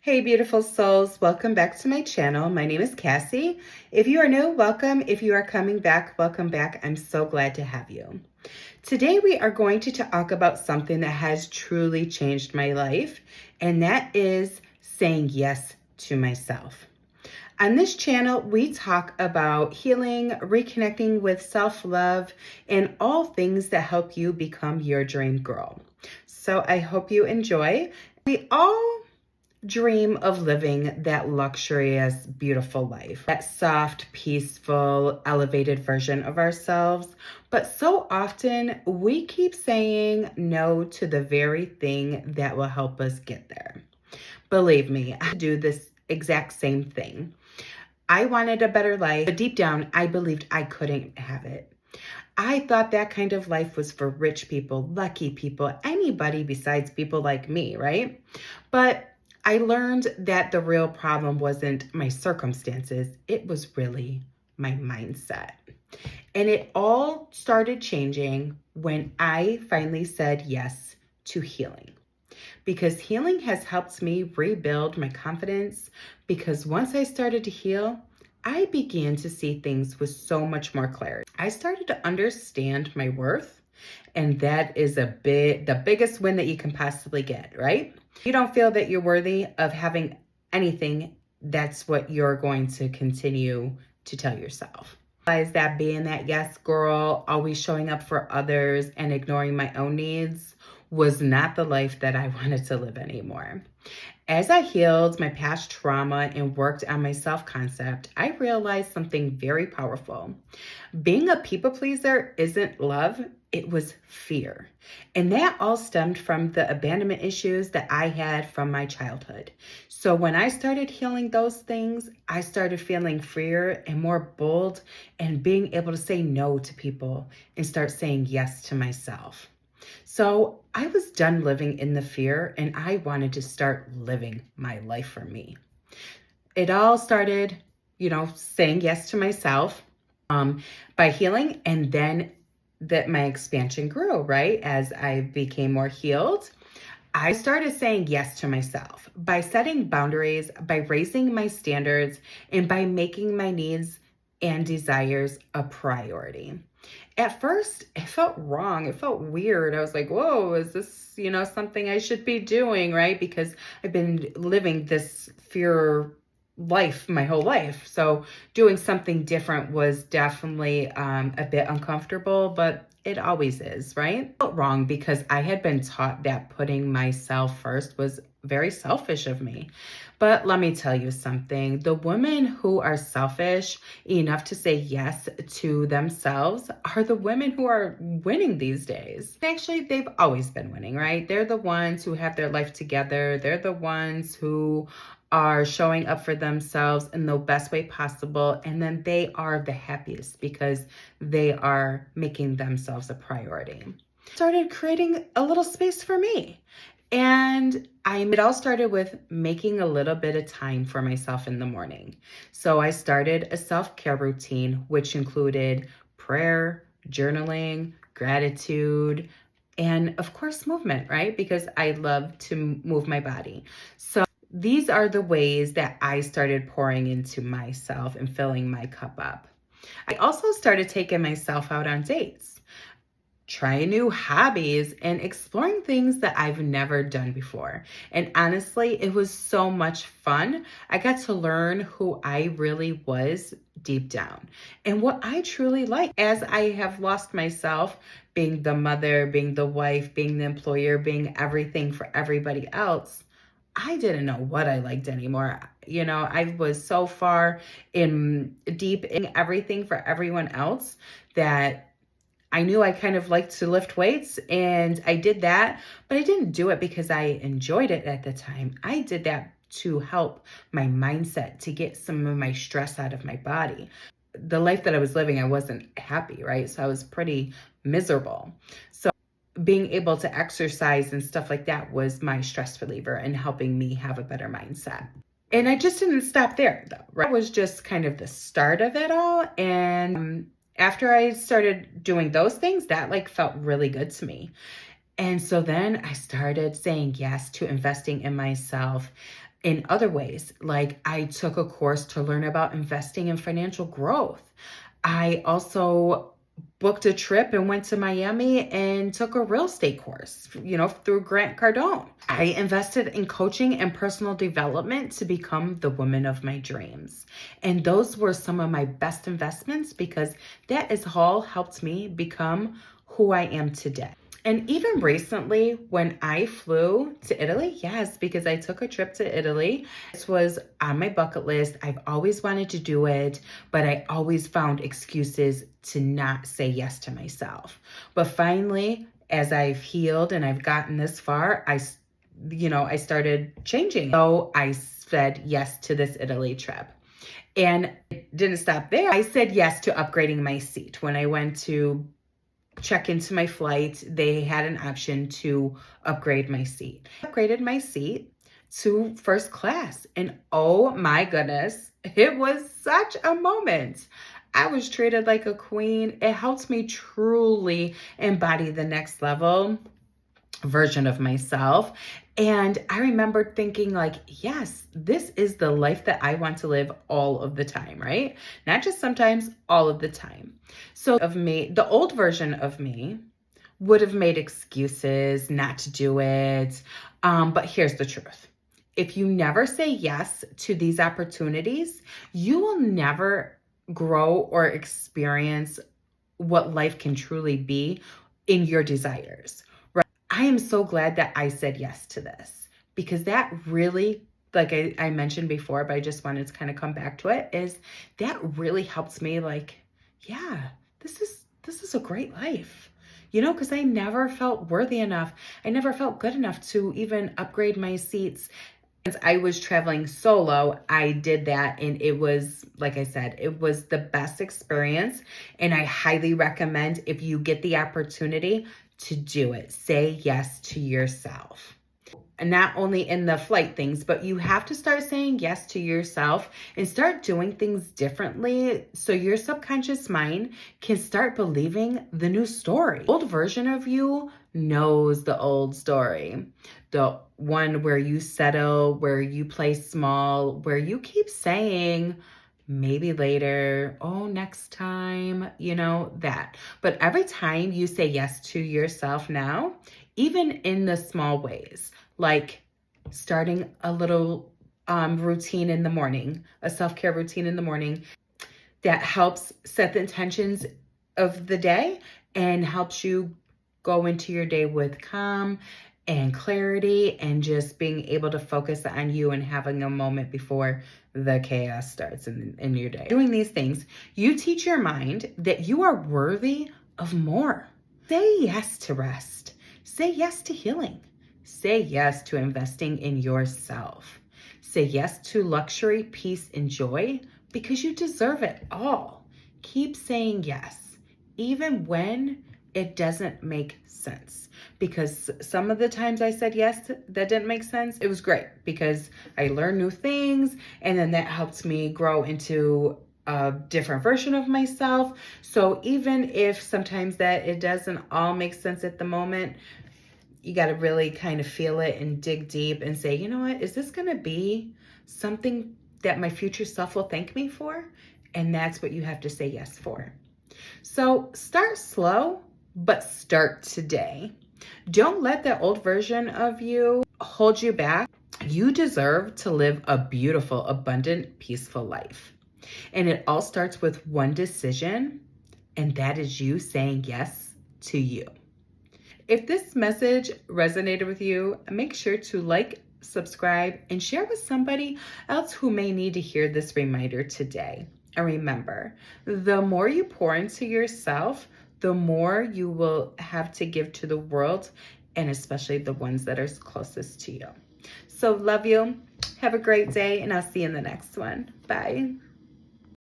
Hey, beautiful souls. Welcome back to my channel. My name is Cassie. If you are new, welcome. If you are coming back, welcome back. I'm so glad to have you. Today, we are going to talk about something that has truly changed my life, and that is saying yes to myself. On this channel, we talk about healing, reconnecting with self-love, and all things that help you become your dream girl. So I hope you enjoy. We all dream of living that luxurious, beautiful life, that soft, peaceful, elevated version of ourselves. But so often we keep saying no to the very thing that will help us get there. Believe me, I do this exact same thing. I wanted a better life, but deep down, I believed I couldn't have it. I thought that kind of life was for rich people, lucky people, anybody besides people like me, right? But I learned that the real problem wasn't my circumstances. It was really my mindset. And it all started changing when I finally said yes to healing. Because healing has helped me rebuild my confidence. Because once I started to heal, I began to see things with so much more clarity. I started to understand my worth, and that is the biggest win that you can possibly get, right? You don't feel that you're worthy of having anything, that's what you're going to continue to tell yourself. Realize that being that yes girl, always showing up for others and ignoring my own needs was not the life that I wanted to live anymore. As I healed my past trauma and worked on my self-concept, I realized something very powerful. Being a people pleaser isn't love, it was fear. And that all stemmed from the abandonment issues that I had from my childhood. So when I started healing those things, I started feeling freer and more bold and being able to say no to people and start saying yes to myself. So I was done living in the fear and I wanted to start living my life for me. It all started, saying yes to myself by healing, and then that my expansion grew, right? As I became more healed, I started saying yes to myself by setting boundaries, by raising my standards, and by making my needs and desires a priority. At first, it felt wrong. It felt weird. I was like, whoa, is this, something I should be doing, right? Because I've been living this fear life my whole life. So doing something different was definitely a bit uncomfortable, but it always is, right? It felt wrong because I had been taught that putting myself first was very selfish of me. But let me tell you something. The women who are selfish enough to say yes to themselves are the women who are winning these days. Actually, they've always been winning, right? They're the ones who have their life together. They're the ones who are showing up for themselves in the best way possible. And then they are the happiest because they are making themselves a priority. Started creating a little space for me. And it all started with making a little bit of time for myself in the morning. So I started a self-care routine, which included prayer, journaling, gratitude, and of course, movement, right? Because I love to move my body. So these are the ways that I started pouring into myself and filling my cup up. I also started taking myself out on dates, trying new hobbies, and exploring things that I've never done before. And honestly, it was so much fun. I got to learn who I really was deep down and what I truly like. As I have lost myself, being the mother, being the wife, being the employer, being everything for everybody else, I didn't know what I liked anymore. I was so far deep in everything for everyone else that I knew I kind of liked to lift weights, and I did that, but I didn't do it because I enjoyed it at the time. I did that to help my mindset, to get some of my stress out of my body. The life that I was living, I wasn't happy, right? So I was pretty miserable. So being able to exercise and stuff like that was my stress reliever and helping me have a better mindset. And I just didn't stop there though, right? That was just kind of the start of it all. And after I started doing those things, that felt really good to me. And so then I started saying yes to investing in myself in other ways. Like I took a course to learn about investing in financial growth. I also booked a trip and went to Miami and took a real estate course, through Grant Cardone. I invested in coaching and personal development to become the woman of my dreams. And those were some of my best investments because that has all helped me become who I am today. And even recently, when I flew to Italy, yes, because I took a trip to Italy. This was on my bucket list. I've always wanted to do it, but I always found excuses to not say yes to myself. But finally, as I've healed and I've gotten this far, I started changing. So I said yes to this Italy trip. And it didn't stop there. I said yes to upgrading my seat. When I went to check into my flight, they had an option to upgrade my seat. I upgraded my seat to first class. And oh my goodness, it was such a moment. I was treated like a queen. It helped me truly embody the next level version of myself. And I remember thinking like, yes, this is the life that I want to live all of the time, right? Not just sometimes, all of the time. So of me, the old version of me would have made excuses not to do it. But here's the truth. If you never say yes to these opportunities, you will never grow or experience what life can truly be in your desires. I am so glad that I said yes to this because that really, like I mentioned before, but I just wanted to kind of come back to it, is that really helps me like, yeah, this is a great life, because I never felt worthy enough. I never felt good enough to even upgrade my seats. Since I was traveling solo, I did that, and it was, like I said, it was the best experience, and I highly recommend if you get the opportunity to do it. Say yes to yourself. And not only in the flight things, but you have to start saying yes to yourself and start doing things differently so your subconscious mind can start believing the new story. The old version of you knows the old story. The one where you settle, where you play small, where you keep saying, maybe later, oh, next time, that. But every time you say yes to yourself now, even in the small ways, like starting a little routine in the morning, a self-care routine in the morning that helps set the intentions of the day and helps you go into your day with calm and clarity and just being able to focus on you and having a moment before the chaos starts in your day. Doing these things, you teach your mind that you are worthy of more. Say yes to rest. Say yes to healing. Say yes to investing in yourself. Say yes to luxury, peace, and joy because you deserve it all. Keep saying yes, even when it doesn't make sense. Because some of the times I said yes that didn't make sense, it was great because I learned new things and then that helped me grow into a different version of myself. So even if sometimes that it doesn't all make sense at the moment, you got to really kind of feel it and dig deep and say, you know what, is this going to be something that my future self will thank me for? And that's what you have to say yes for. So start slow, but start today. Don't let the old version of you hold you back. You deserve to live a beautiful, abundant, peaceful life. And it all starts with one decision, and that is you saying yes to you. If this message resonated with you, make sure to like, subscribe, and share with somebody else who may need to hear this reminder today. And remember, the more you pour into yourself, the more you will have to give to the world, and especially the ones that are closest to you. So love you. Have a great day, and I'll see you in the next one. Bye.